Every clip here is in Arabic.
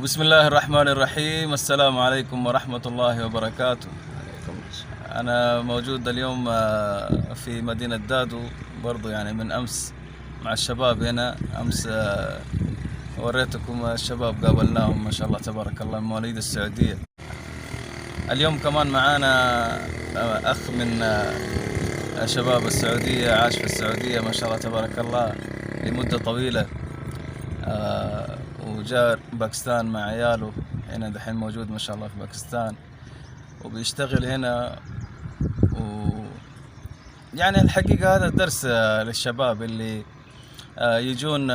بسم الله الرحمن الرحيم. السلام عليكم ورحمة الله وبركاته. أنا موجود اليوم في مدينة دادو برضو، يعني من أمس مع الشباب هنا. أمس وريتكم الشباب قابلناهم ما شاء الله تبارك الله من مواليد السعودية. اليوم كمان معانا أخ من شباب السعودية، عاش في السعودية ما شاء الله تبارك الله لمدة طويلة، وجاء باكستان مع عياله، هنا دحين موجود ما شاء الله في باكستان وبيشتغل هنا. يعني الحقيقة هذا درس للشباب اللي يجون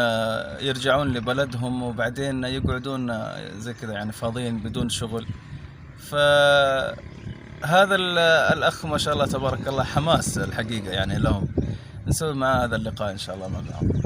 يرجعون لبلدهم وبعدين يقعدون زي كذا يعني فاضيين بدون شغل. فهذا الأخ ما شاء الله تبارك الله حماس الحقيقة يعني لهم. نسوي معاه هذا اللقاء إن شاء الله معهم.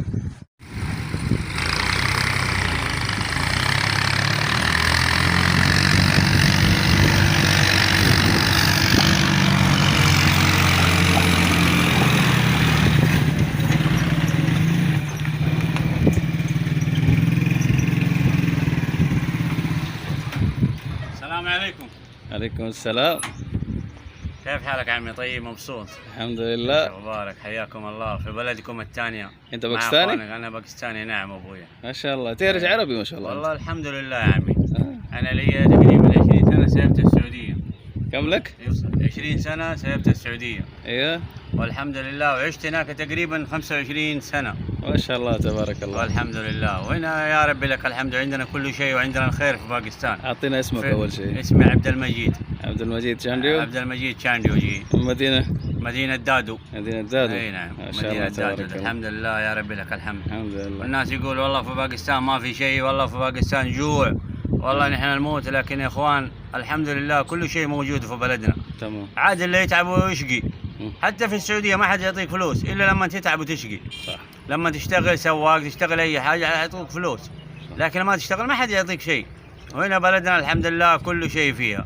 السلام عليكم. عليكم السلام. كيف حالك عمي؟ طيب مبسوط؟ الحمد لله. مبارك، حياكم الله في بلدكم الثانية. انت باكستاني؟ انا باكستاني، نعم ابويا. ما شاء الله تعرف عربي ما شاء الله. والله الحمد لله يا عمي. انا لي تقريبا 20 سنة سيبت السعودية. كم لك؟ 20 سنة سيبت السعودية. ايوه والحمد لله، وعشت هناك تقريبا 25 سنة. ما شاء الله تبارك الله. والحمد لله، وهنا يا رب لك الحمد، عندنا كل شيء وعندنا الخير في باكستان. اعطينا اسمك اول شيء. اسمي عبد المجيد. عبد المجيد شانديو. عبد المجيد شانديو جي. مدينة دادو. مدينة دادو. اي نعم، ما شاء الله تبارك الله. الحمد لله يا رب لك الحمد. الحمد لله. والناس يقول والله في باكستان ما في شيء، والله في باكستان جوع، والله نحن نموت، لكن يا اخوان الحمد لله كل شيء موجود في بلدنا. تمام. عاد اللي يتعب ويشقي. حتى في السعودية ما حد يعطيك فلوس الا لما تتعب وتشقي. صح. لما تشتغل سواق، تشتغل اي حاجة يعطوك فلوس، لكن ما تشتغل ما حد يعطيك شيء. وهنا بلدنا الحمد لله كل شيء فيها.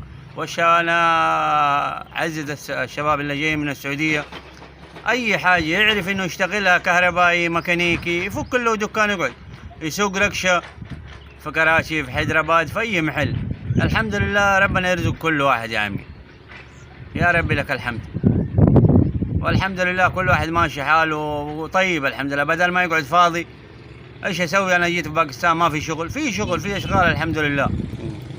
انا عزز الشباب اللي جايين من السعودية، اي حاجة يعرف انه يشتغلها، كهربائي، ميكانيكي، يفك له دكان يقعد يسوق ركشة في كراشي، في حيدرباد، في اي محل. الحمد لله ربنا يرزق كل واحد يا عمي، يا رب لك الحمد. والحمد لله كل واحد ماشي حاله وطيب الحمد لله، بدل ما يقعد فاضي. ايش اسوي؟ انا جيت في باكستان ما في شغل، في شغل، في اشغال الحمد لله،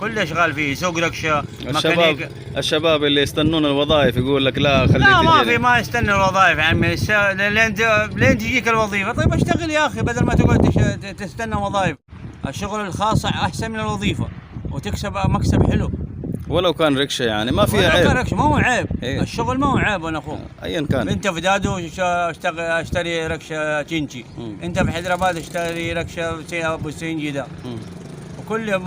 كل اشغال فيه، سوق ركشه، ميكانيكا. الشباب اللي يستنون الوظائف يقول لك لا خليك. لا ما في، ما يستنى الوظائف يا عمي، لين تجيك الوظيفه. طيب اشتغل يا اخي بدل ما تقعد تستنى وظائف. الشغل الخاص احسن من الوظيفه وتكسب مكسب حلو. ولو كان ركشه يعني ما فيها عيب. ركشه ما هو عيب. إيه؟ الشغل ما هو عيب انا اخوك. ايا كان. انت في دادو اشتري ركشه تشينشي، انت في حيدرباد اشتري ركشه ابو سينجي ده. وكل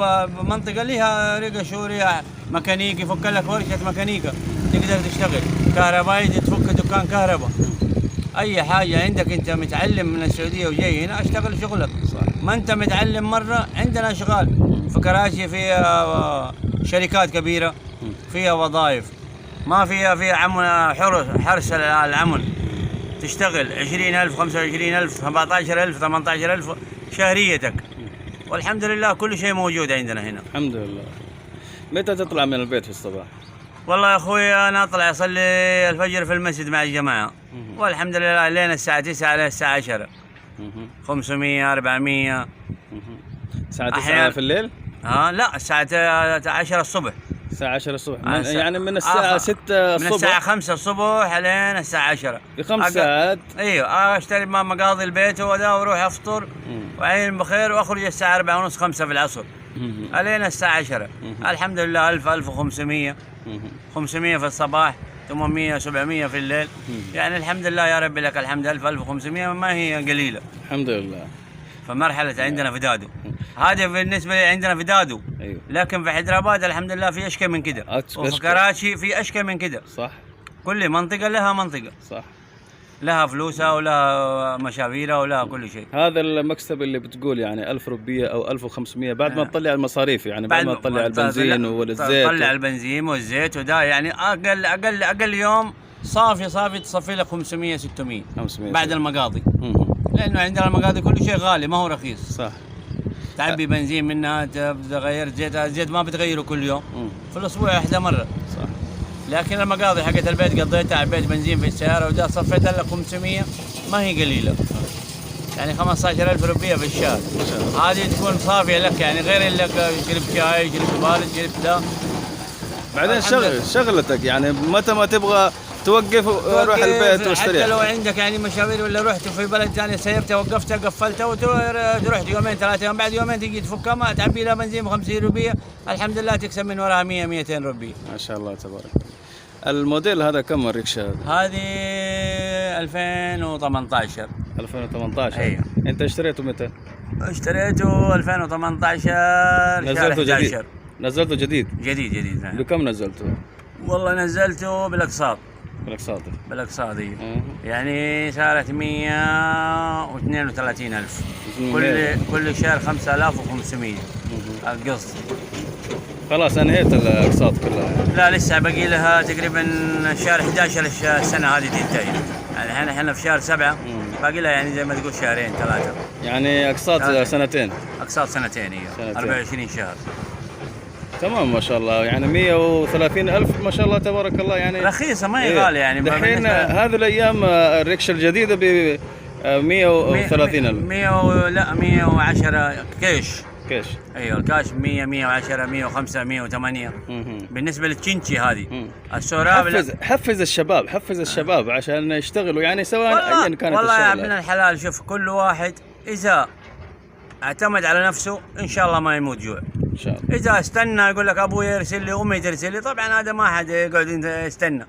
منطقه لها رقش ولها ميكانيك، يفك لك ورشه ميكانيكا تقدر تشتغل، كهربائي تفك دكان كهرباء. اي حاجه عندك انت متعلم من السعوديه وجاي هنا اشتغل شغلك. صح. ما انت متعلم مره، عندنا اشغال في كراسي، فيها شركات كبيره، فيها وظائف، ما فيها حرس العمل. تشتغل 20,000 25,000 17,000 18,000 شهريتك. والحمد لله كل شيء موجود عندنا هنا. الحمد لله. متى تطلع من البيت في الصباح؟ والله يا اخوي انا اطلع اصلي الفجر في المسجد مع الجماعه، والحمد لله لين الساعه 9 للساعه 10. 500 400. الساعة 9 في الليل؟ لا الساعه 10 الصبح. الساعة 10 الصبح. يعني من الساعة 6 الصبح. من الساعة 5 الصبح لين الساعة 10. في 5 ساعات. ايوه اشتري مقاضي البيت وذا واروح افطر وعين بخير واخرج الساعة 4:30 5 في العصر. لين الساعة 10. الحمد لله 1000 1500 500 في الصباح، 800 700 في الليل. يعني الحمد لله يا رب لك الحمد. 1000 1500 ما هي قليلة. الحمد لله. فمرحلة عندنا في دادو هذه بالنسبة لي عندنا في دادو. أيوه. لكن في حيدرباد الحمد لله في أشكى من كده، وفي كراشي في أشكى من كده. صح. كل منطقة لها منطقة. صح. لها فلوسها ولها مشاويرها ولها كل شيء. هذا المكسب اللي بتقول يعني 1000 روبية أو 1500 بعد ما تطلع المصاريف، يعني بعد ما تطلع البنزين والزيت. تطلع البنزين والزيت وده، يعني أقل يوم صافي تصفي لك 500 600 بعد المقاضي. لأنه عندنا المقاضي كل شيء غالي ما هو رخيص. صح. تعبي بنزين منها، تغير زيت، الزيت ما بتغيره كل يوم، في الاسبوع واحده مره. صح. لكن المقاضي حقت البيت قضيتها على البيت بنزين في السياره، وده صفيت لك 500 ما هي قليله، يعني 15,000 روبيه في الشهر. هذه تكون صافيه لك، يعني غير انك شرب شاي، شرب بارد، شرب ذا. بعدين شغلتك يعني متى ما تبغى توقف وروح البيت واستريح. حتى لو عندك يعني مشاوير ولا رحت في بلد ثاني سيرتها وقفتها قفلتها ورحت يومين ثلاثه، بعد يومين تجي تفكها ما تعبي لها بنزين ب 50 روبيه، الحمد لله تكسب من وراها 100 200 روبيه. ما شاء الله تبارك الله. الموديل هذا كم الريكشا هذه 2018. 2018. ايوه. انت اشتريته متى؟ اشتريته 2018 شهر 11. نزلته جديد؟ جديد نعم. بكم نزلته؟ والله نزلته بالاقساط. بالاقساط يعني صارت 132,000 كل شهر 5,500 القسط. خلاص انهيت الاقساط كلها؟ لا لسه باقي لها تقريبا شهر 11 السنه هذه تنتهي، يعني احنا في شهر 7 باقي لها يعني زي ما تقول شهرين 3. يعني اقساط سنتين؟ اقساط سنتين ايوه، 24 شهر. تمام ما شاء الله، يعني 130,000 ما شاء الله تبارك الله، يعني رخيصة ما هي غالية يعني. دحين هذه الايام الريكشة الجديدة ب 130,000. 110 كيش. ايوه الكاش 100 110 105 108. بالنسبة للتشينشي هذه السوراب حفز الشباب عشان يشتغلوا، يعني سواء ايا كانت الشغلة. والله يا ابن الحلال شوف، كل واحد اذا اعتمد على نفسه ان شاء الله ما يموت جوع ان شاء الله. اذا استنى يقول لك ابوي يرسل لي، امي ترسل لي، طبعا هذا ما حد يقعد يستنى.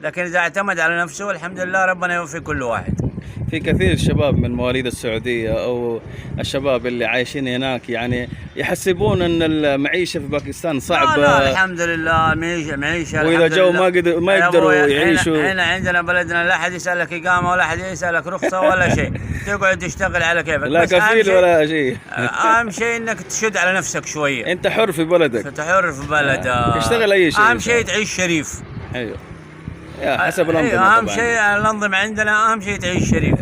لكن اذا اعتمد على نفسه الحمد لله ربنا يوفق كل واحد. في كثير شباب من مواليد السعودية أو الشباب اللي عايشين هناك يعني يحسبون أن المعيشة في باكستان صعبة. لا الحمد لله معيشة وإذا جو ما يقدروا يعيشوا. هنا عندنا بلدنا لا أحد يسألك إقامة ولا أحد يسألك رخصة ولا شيء، تقعد تشتغل على كيفك. لا كفيل ولا شيء. أهم شيء إنك تشد على نفسك شوية. أنت حر في بلدك. أنت حر في بلدك. اشتغل أي شيء. أهم شيء تعيش شريف. أيوه. حسب الأنظمة. أهم شيء الأنظمة عندنا، أهم شيء تعيش شريف.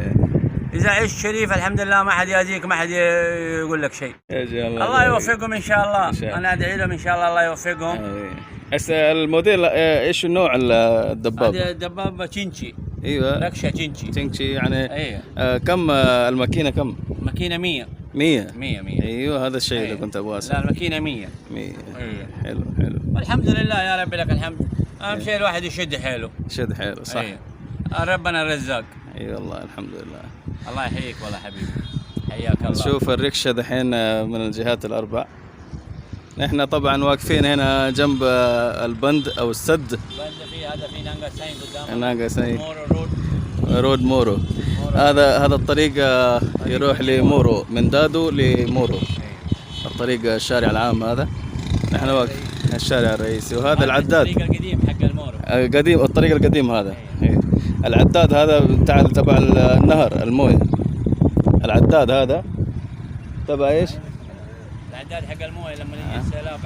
إذا عشت شريف الحمد لله ما حد يأذيك، ما حد يقول لك شيء. الله يوفقهم إن شاء الله. أنا أدعي لهم إن شاء الله يوفقهم. الموديل إيش النوع الدباب؟ هذا دباب تشينشي. ايوه ركشة تشينشي يعني. ايوه. كم الماكينة كم؟ ماكينة 100. 100. ايوه هذا الشيء اللي كنت ابغاه. لا الماكينة 100. ايوه. حلو. والحمد لله يا رب لك الحمد. اهم شيء الواحد يشد حيله. صح. ربنا الرزاق. اي والله الحمد لله. الله يحييك والله حبيبي، حياك الله. نشوف الركشة دحين من الجهات الأربع. نحن طبعا واقفين هنا جنب البند أو السد. بند هذا في نانجا ساين قدام. نانجا ساين. رود مورو. هذا الطريق يروح لمورو، من دادو لمورو. الطريق الشارع العام هذا. نحن واقفين الشارع الرئيسي، وهذا العداد. الطريق القديم حق المورو. الطريق القديم هذا. العداد هذا تبع النهر المويه. العداد هذا تبع ايش؟ العداد حق المويه لما يجي السيلاب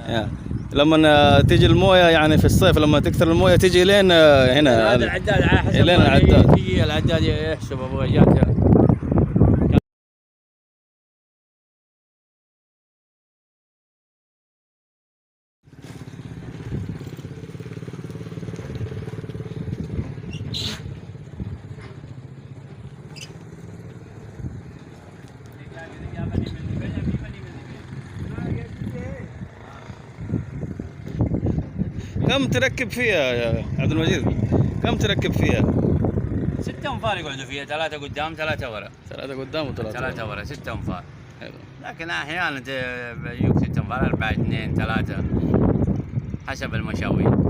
هذا لما تيجي المويه يعني في الصيف لما تكثر المويه تيجي لين هنا. هذا العداد على حسب لين العداد يجي العداد يحسب ابو جاك. كم تركب فيها يا عبد المجيد؟ كم تركب فيها؟ 6 أنفار يقعدوا فيها، 3 قدام 3 ورا. 3 قدام و3 ورا، 6 أنفار. حلو. لكن أحيانا يجوك 6 أنفار 4 2 3 حسب المشاوير.